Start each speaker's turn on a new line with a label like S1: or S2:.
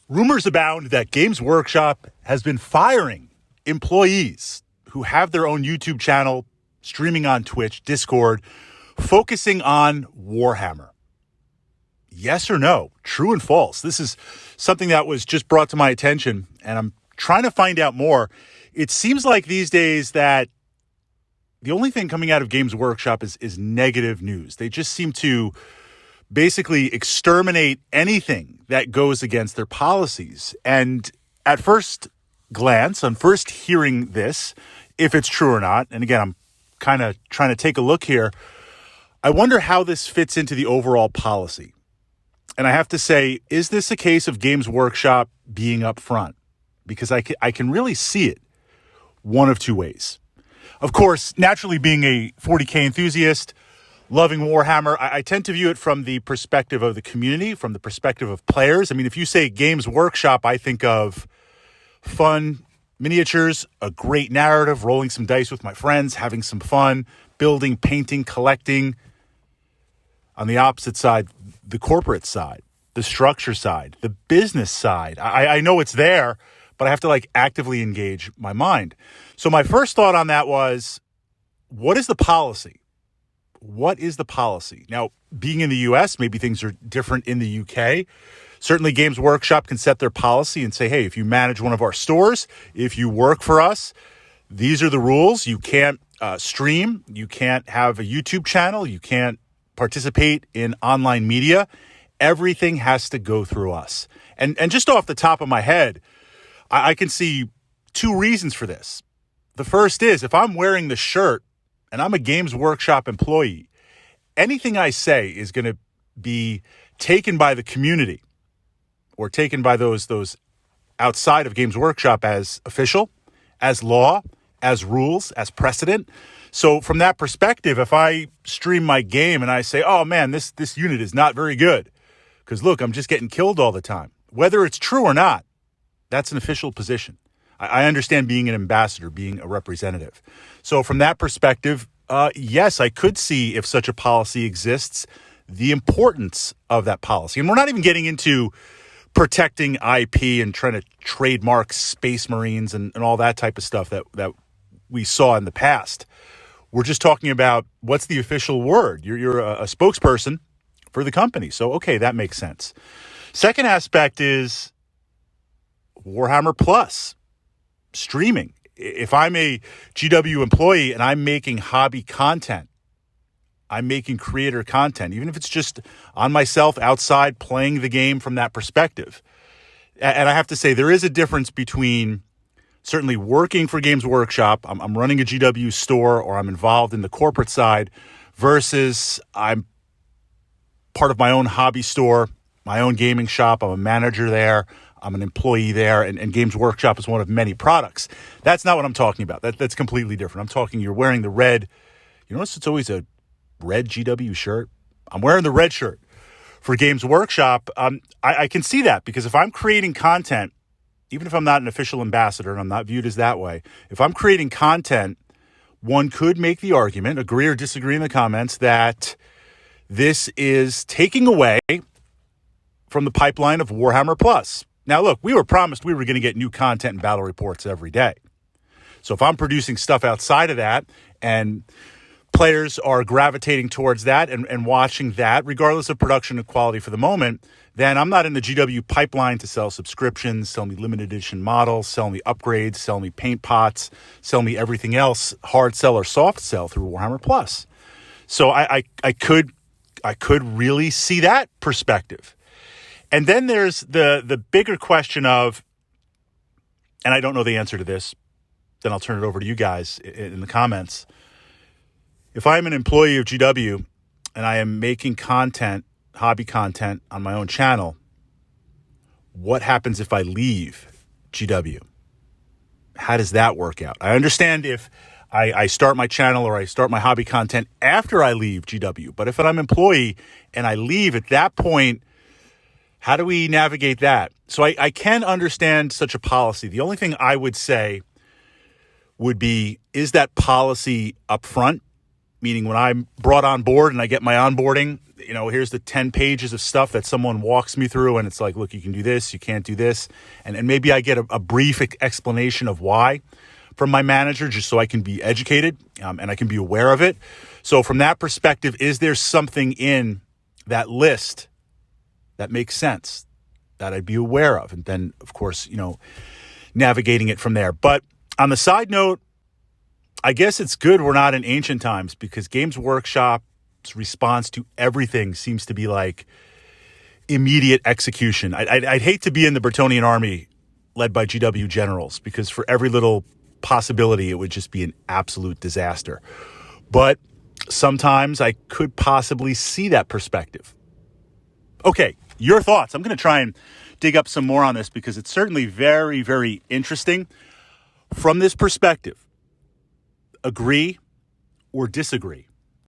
S1: Rumors abound that Games Workshop has been firing employees who have their own YouTube channel, streaming on Twitch, Discord, focusing on Warhammer. Yes or no? True and false? This is something that was just brought to my attention, and I'm trying to find out more. It seems like these days that the only thing coming out of Games Workshop is negative news. They just seem to basically exterminate anything that goes against their policies. And at first glance, on first hearing this, if it's true or not, and again, I'm kind of trying to take a look here, I wonder how this fits into the overall policy. And I have to say, is this a case of Games Workshop being upfront? Because I can really see it one of two ways. Of course, naturally being a 40K enthusiast, loving Warhammer, I tend to view it from the perspective of the community, from the perspective of players. I mean, if you say Games Workshop, I think of fun miniatures, a great narrative, rolling some dice with my friends, having some fun, building, painting, collecting. On the opposite side, the corporate side, the structure side, the business side. I know it's there, but I have to actively engage my mind. So my first thought on that was, what is the policy? What is the policy? Now, being in the US, maybe things are different in the UK. Certainly Games Workshop can set their policy and say, hey, if you manage one of our stores, if you work for us, these are the rules. You can't stream. You can't have a YouTube channel. You can't participate in online media. Everything has to go through us. And just off the top of my head, I can see two reasons for this. The first is, if I'm wearing the shirt and I'm a Games Workshop employee, anything I say is going to be taken by the community or taken by those outside of Games Workshop as official, as law, as rules, as precedent. So from that perspective, if I stream my game and I say, oh man, this unit is not very good because look, I'm just getting killed all the time. Whether it's true or not, that's an official position. I understand being an ambassador, being a representative. So from that perspective, yes, I could see, if such a policy exists, the importance of that policy. And we're not even getting into protecting IP and trying to trademark Space Marines and all that type of stuff that we saw in the past. We're just talking about what's the official word. You're a spokesperson for the company. So, okay, that makes sense. Second aspect is Warhammer Plus. Streaming. If I'm a GW employee and I'm making hobby content, I'm making creator content, even if it's just on myself outside playing the game from that perspective. And I have to say, there is a difference between certainly working for Games Workshop, I'm running a GW store, or I'm involved in the corporate side, versus I'm part of my own hobby store, my own gaming shop. I'm a manager there. I'm an employee there, and Games Workshop is one of many products. That's not what I'm talking about. That's completely different. I'm talking, you're wearing the red. You notice it's always a red GW shirt? I'm wearing the red shirt for Games Workshop. I can see that, because if I'm creating content, even if I'm not an official ambassador and I'm not viewed as that way, if I'm creating content, one could make the argument, agree or disagree in the comments, that this is taking away from the pipeline of Warhammer Plus. Now, look, we were promised we were going to get new content and battle reports every day. So if I'm producing stuff outside of that and players are gravitating towards that and watching that, regardless of production and quality for the moment, then I'm not in the GW pipeline to sell subscriptions, sell me limited edition models, sell me upgrades, sell me paint pots, sell me everything else, hard sell or soft sell through Warhammer Plus. So I could really see that perspective. And then there's the bigger question of, and I don't know the answer to this, then I'll turn it over to you guys in the comments. If I'm an employee of GW and I am making content, hobby content on my own channel, what happens if I leave GW? How does that work out? I understand if I start my channel or I start my hobby content after I leave GW, but if I'm an employee and I leave at that point, how do we navigate that? So I can understand such a policy. The only thing I would say would be, is that policy upfront? meaning when I'm brought on board and I get my onboarding, here's the 10 pages of stuff that someone walks me through, and it's like, look, you can do this, you can't do this. And maybe I get a brief explanation of why from my manager, just so I can be educated and I can be aware of it. So from that perspective, is there something in that list that makes sense that I'd be aware of? And then, of course, navigating it from there. But on the side note, I guess it's good we're not in ancient times, because Games Workshop's response to everything seems to be like immediate execution. I'd hate to be in the Bretonnian army led by GW generals, because for every little possibility, it would just be an absolute disaster. But sometimes I could possibly see that perspective. Okay, your thoughts. I'm going to try and dig up some more on this, because it's certainly very, very interesting from this perspective. Agree or disagree?